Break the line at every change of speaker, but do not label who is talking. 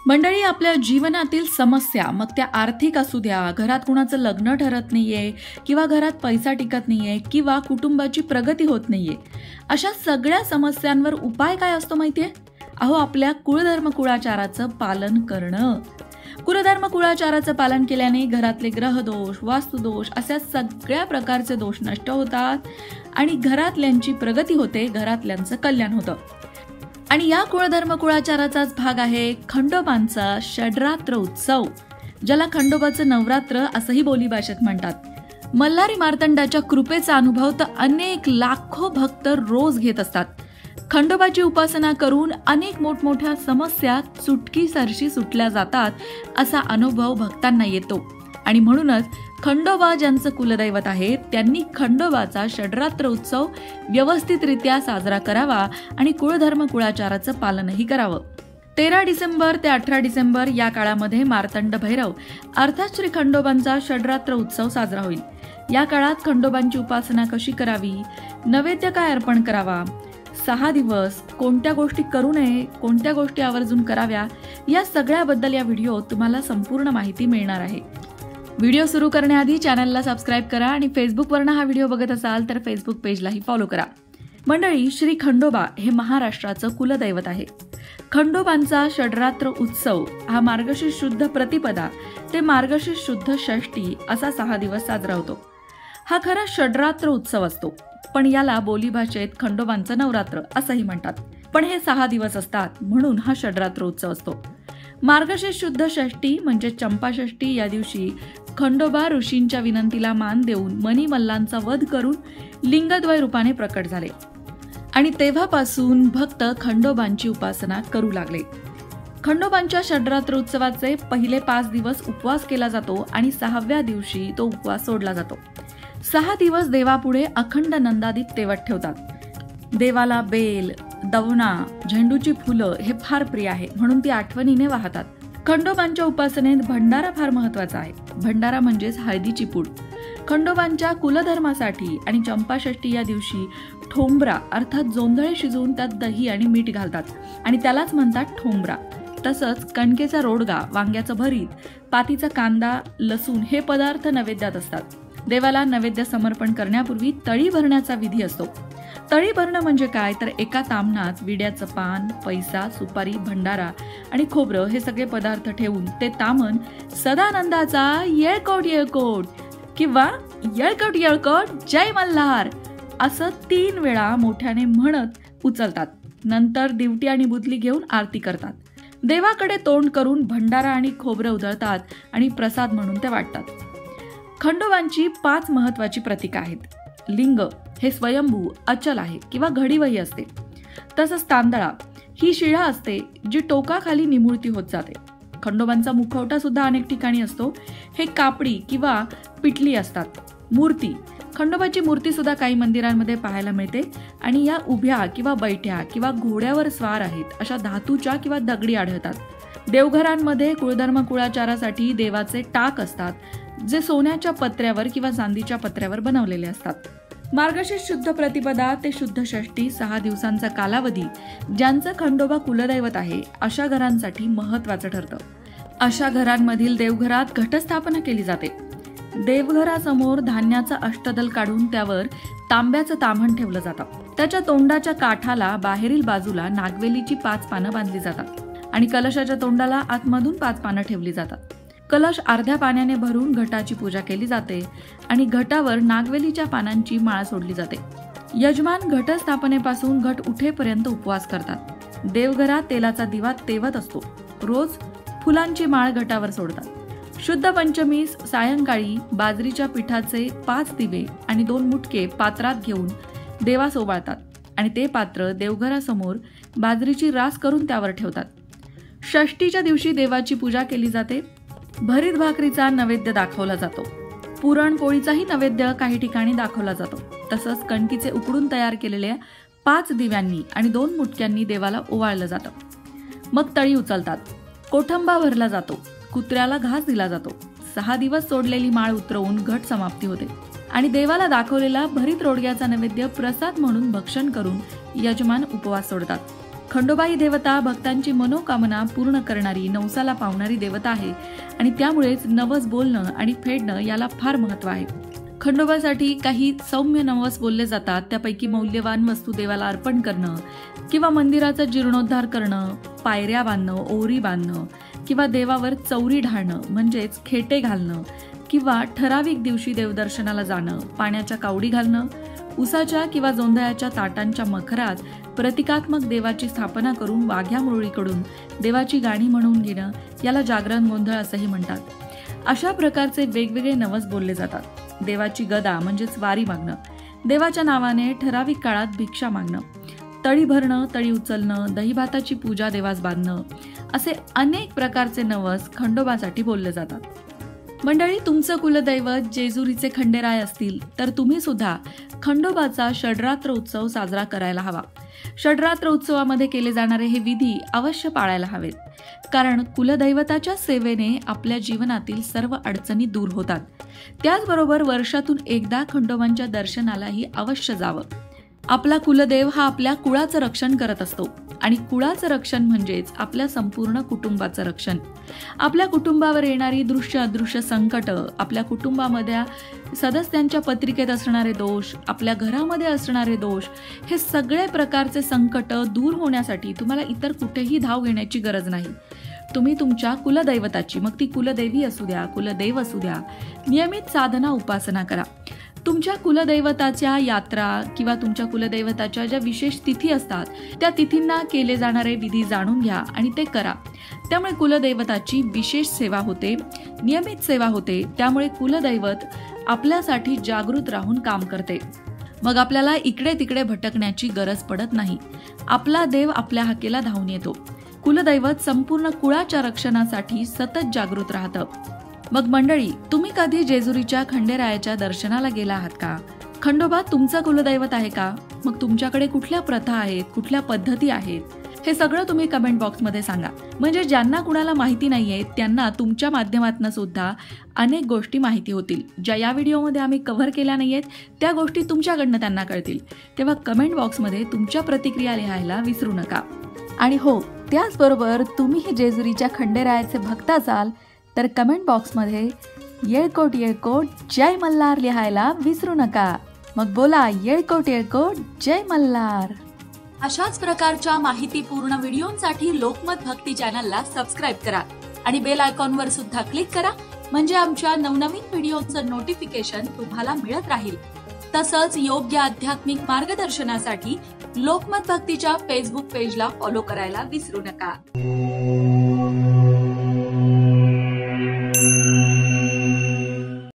मंडळी, आपल्या जीवनातील समस्या, मग त्या आर्थिक असू द्या, घरात कुणाचं लग्न ठरत नाहीये किंवा घरात पैसा टिकत नाहीये किंवा कुटुंबाची प्रगती होत नाहीये, अशा सगळ्या समस्यांवर उपाय काय असतो माहितीये? अहो, आपल्या कुळधर्म कुळाचाराचं पालन करणं. कुलधर्म कुळाचाराचं पालन केल्याने घरातले ग्रहदोष, वास्तुदोष अशा सगळ्या प्रकारचे दोष नष्ट होतात आणि घरातल्यांची प्रगती होते, घरातल्यांचं कल्याण होतं. आणि या कुळधर्म कुळाचाराचाच भाग आहे खंडोबांचा षड्रात्र उत्सव, ज्याला खंडोबाचं नवरात्र असंही बोलीभाषेत म्हणतात. मल्हारी मार्तंडाच्या कृपेचा अनुभव तर अनेक लाखो भक्त रोज घेत असतात. खंडोबाची उपासना करून अनेक मोठमोठ्या समस्या चुटकीसरशी सुटल्या जातात, असा अनुभव भक्तांना येतो. आणि म्हणूनच खंडोबा ज्यांचं कुलदैवत आहे, त्यांनी खंडोबाचा षड्रात्र उत्सव व्यवस्थितरित्या साजरा करावा आणि कुळधर्म कुळाचाराचं पालनही करावं. 13 डिसेंबर ते 18 डिसेंबर या काळामध्ये मार्तंड भैरव अर्थात श्री खंडोबांचा षड्रात्र उत्सव साजरा होईल. या काळात खंडोबांची उपासना कशी करावी, नैवेद्य काय अर्पण करावा, 6 दिवस कोणत्या गोष्टी करू नये, कोणत्या गोष्टी आवर्जून कराव्या, या सगळ्याबद्दल या व्हिडिओत तुम्हाला संपूर्ण माहिती मिळणार आहे. व्हिडिओ सुरू करण्याआधी चॅनलला सबस्क्राईब करा आणि फेसबुकवरनं हा व्हिडिओ बघत असाल तर फेसबुक पेजलाही फॉलो करा. मंडळी, श्री खंडोबा हे महाराष्ट्राचं कुलदैवत आहे. खंडोबांचा षड्रात्र उत्सव हा मार्गशीर्ष शुद्ध प्रतिपदा ते मार्गशीर्ष शुद्ध षष्ठी असा 6 दिवस साजरा होतो. हा खरा षड्रात्र उत्सव असतो, पण याला बोलीभाषेत खंडोबांचं नवरात्र असंही म्हणतात. पण हे 6 दिवस असतात, म्हणून हा षड्रात्र उत्सव असतो. मार्गशीर्ष शुद्ध षष्ठी म्हणजे चंपाषष्ठी या दिवशी खंडोबा ऋषींच्या विनंतीला मान देऊन मणिमल्लांचा वध करून लिंगद्वय रूपाने प्रकट झाले आणि तेव्हापासून भक्त खंडोबांची उपासना करू लागले. खंडोबांच्या षड्रात्र उत्सवाचे पहिले 5 दिवस उपवास केला जातो आणि 6व्या दिवशी तो उपवास सोडला जातो. 6 दिवस देवापुढे अखंड नंदादीप तेवत ठेवतात. देवाला बेल, दवना, झेंडूची फुलं हे फार प्रिय आहे, म्हणून ती आठवणीने वाहतात. खंडोबांच्या उपासनेत भंडारा फार महत्वाचा आहे. भंडारा म्हणजेच हळदीची पूड. खंडोबांच्या कुलधर्मासाठी आणि चंपाषष्ठी या दिवशी ठोंबरा अर्थात जोंधळे शिजवून त्यात दही आणि मीठ घालतात आणि त्यालाच म्हणतात ठोंबरा. तसंच कणकेचा रोडगा, वांग्याचं भरीत, पातीचा कांदा, लसूण हे पदार्थ नैवेद्यात असतात. देवाला नैवेद्य समर्पण करण्यापूर्वी तळी भरण्याचा विधी असतो. तळी भरणं म्हणजे काय, तर एका ताम्हणात विड्याचं पान, पैसा, सुपारी, भंडारा आणि खोबरं हे सगळे पदार्थ ठेवून ते ताम्हण सदानंदाचा येळकोट येळकोट किंवा येळकोट येळकोट जय मल्हार असं 3 वेळा मोठ्याने म्हणत उचलतात. नंतर दिवटी आणि बुदली घेऊन आरती करतात. देवाकडे तोंड करून भंडारा आणि खोबरं उधळतात आणि प्रसाद म्हणून ते वाटतात. खंडोबांची 5 महत्वाची प्रतीकं आहेत. लिंग हे स्वयंभू अचल आहे किंवा घडीवही असते. तसंच तांदळा ही शिळा असते जी टोकाखाली निमुळती होत जाते. खंडोबांचा मुखवटा सुद्धा अनेक ठिकाणी असतो. हे कापडी किंवा पिटली असतात. मूर्ती, खंडोबाची मूर्ती सुद्धा काही मंदिरांमध्ये पाहायला मिळते आणि या उभ्या किंवा बैठ्या किंवा घोड्यावर स्वार आहेत अशा धातूच्या किंवा दगडी आढळतात. देवघरांमध्ये कुळधर्म कुळाचारासाठी देवाचे टाक असतात, जे सोन्याच्या पत्र्यावर किंवा चांदीच्या पत्र्यावर बनवलेले असतात. मार्गशीर्ष शुद्ध प्रतिपदा ते शुद्ध षष्ठी 6 दिवसांचा कालावधी ज्यांचं खंडोबा कुलदैवत आहे अशा घरांसाठी महत्वाचं ठरतं. अशा घरांमधील देवघरात घटस्थापना केली जाते. देवघरासमोर धान्याचा अष्टदल काढून त्यावर तांब्याचं ताम्हण ठेवलं जातं. त्याच्या तोंडाच्या काठाला बाहेरील बाजूला नागवेलीची 5 पानं बांधली जातात आणि कलशाच्या तोंडाला आतमधून 5 पानं ठेवली जातात. कलश अर्ध्या पाण्याने भरून घटाची पूजा केली जाते आणि घटावर नागवेलीच्या पानांची माळ सोडली जाते. यजमान घटस्थापनेपासून घट उठेपर्यंत उपवास करतात. देवघरात तेलाचा दिवा तेवत असतो. रोज फुलांची माळ घटावर सोडतात. शुद्ध पंचमीस सायंकाळी बाजरीच्या पिठाचे 5 दिवे आणि 2 मुटके पात्रात घेऊन देवास ओवाळतात आणि ते पात्र देवघरासमोर बाजरीची रास करून त्यावर ठेवतात. षष्टीच्या दिवशी देवाची पूजा केली जाते. भरीत भाकरीचा नैवेद्य दाखवला जातो. पुरणपोळीचाही नैवेद्य काही ठिकाणी दाखवला जातो. तसंच कणकीचे उकडून तयार केलेल्या 5 दिव्यांनी आणि 2 मुटक्यांनी देवाला ओवाळलं जातं. मग तळी उचलतात. कोठंबा भरला जातो. कुत्र्याला घास दिला जातो. 6 दिवस सोडलेली माळ उतरवून घट समाप्ती होते आणि देवाला दाखवलेला भरीत रोडग्याचा नैवेद्य प्रसाद म्हणून भक्षण करून यजमान उपवास सोडतात. खंडोबा ही देवता भक्तांची मनोकामना पूर्ण करणारी, नवसाला पावणारी देवता आहे आणि त्यामुळेच नवस बोलणं आणि फेडणं याला फार महत्त्व आहे. खंडोबासाठी काही सौम्य नवस बोलले जातात. त्यापैकी मौल्यवान वस्तू देवाला अर्पण करणं किंवा मंदिराचा जीर्णोद्धार करणं, पायऱ्या बांधणं, ओरी बांधणं किंवा देवावर चौरी ढाळणं म्हणजेच खेटे घालणं किंवा ठराविक दिवशी देवदर्शनाला जाणं, पाण्याच्या कावडी घालणं, उसाच्या किंवा जोंधळ्याच्या ताटांच्या मखरात प्रतिकात्मक देवाची स्थापना करून वाघ्या मुरळीकडून देवाची गाणी म्हणून घेणं याला जागरण गोंधळ असंही म्हणतात. अशा प्रकारचे वेगवेगळे नवस बोलले जातात. देवाची गदा म्हणजेच वारी मागणं, देवाच्या नावाने ठराविक काळात भिक्षा मागणं, तळी भरणं, तळी उचलणं, दहीभाताची पूजा देवास बांधणं असे अनेक प्रकारचे नवस खंडोबासाठी बोलले जातात. मंडळी, तुमचं कुलदैवत जेजुरीचे खंडेराय असतील तर तुम्ही सुद्धा खंडोबाचा षडरात्र उत्सव साजरा करायला हवा. षडरात्र उत्सवामध्ये केले जाणारे हे विधी अवश्य पाळायला हवेत, कारण कुलदैवताच्या सेवेने आपल्या जीवनातील सर्व अडचणी दूर होतात. त्याचबरोबर वर्षातून एकदा खंडोबांच्या दर्शनालाही अवश्य जावं. आपला कुलदेव हा आपल्या कुळाचं रक्षण करत असतो आणि कुळाचं रक्षण म्हणजेच आपल्या संपूर्ण कुटुंबाचं रक्षण. आपल्या कुटुंबावर येणारी दृश्य अदृश्य संकट, आपल्या कुटुंबामध्ये सदस्यांच्या पत्रिकेत असणारे दोष, आपल्या घरामध्ये असणारे दोष, हे सगळे प्रकारचे संकट दूर होण्यासाठी तुम्हाला इतर कुठेही धाव घेण्याची गरज नाही. तुम्ही तुमच्या कुलदैवताची, मग ती कुलदेवी असू द्या, कुलदेव असू द्या, नियमित साधना उपासना करा. तुमच्या कुलदैवताच्या यात्रा किंवा तुमच्या कुलदैवताच्या ज्या विशेष तिथी असतात त्या तिथींना केले जाणारे विधी जाणून घ्या आणि ते करा. त्यामुळे कुलदैवताची विशेष सेवा होते, नियमित सेवा होते. त्यामुळे कुलदैवत आपल्यासाठी जागृत राहून काम करते. मग आपल्याला इकडे तिकडे भटकण्याची गरज पडत नाही. आपला देव आपल्या हाकेला धावून येतो. कुलदैवत संपूर्ण कुळाच्या रक्षणासाठी सतत जागृत राहतं. मग मंडळी, तुम्ही कधी जेजुरीच्या खंडेरायाच्या दर्शनाला गेला आहात का? खंडोबा तुमचं कुलदैवत आहे का? मग तुमच्याकडे कुठल्या प्रथा आहेत, कुठल्या पद्धती आहेत, हे सगळं तुम्ही कमेंट बॉक्समध्ये सांगा. म्हणजे ज्यांना कुणाला माहिती नाहीये त्यांना तुमच्या माध्यमातून सुद्धा अनेक गोष्टी माहिती होतील. ज्या या व्हिडिओमध्ये आम्ही कव्हर केल्या नाहीयेत त्या गोष्टी तुमच्याकडनं त्यांना कळतील. तेव्हा कमेंट बॉक्समध्ये तुमच्या प्रतिक्रिया लिहायला विसरू नका. आणि हो, त्याचबरोबर तुम्ही जेजुरीच्या खंडेरायाचे भक्त असाल तर कमेंट बॉक्समध्ये येळकोट येळकोट जय मल्हार लिहायला विसरू नका. मग बोला येळकोट येळकोट जय मल्हार. अशाच प्रकारच्या माहितीपूर्ण व्हिडिओंसाठी लोकमत भक्ती चॅनलला सबस्क्राईब करा आणि बेल आयकॉनवर सुद्धा क्लिक करा. म्हणजे आमच्या नवनवीन व्हिडिओचं नोटिफिकेशन तुम्हाला मिळत राहील. तसंच योग्य आध्यात्मिक मार्गदर्शनासाठी लोकमत भक्तीच्या फेसबुक पेजला फॉलो करायला विसरू नका.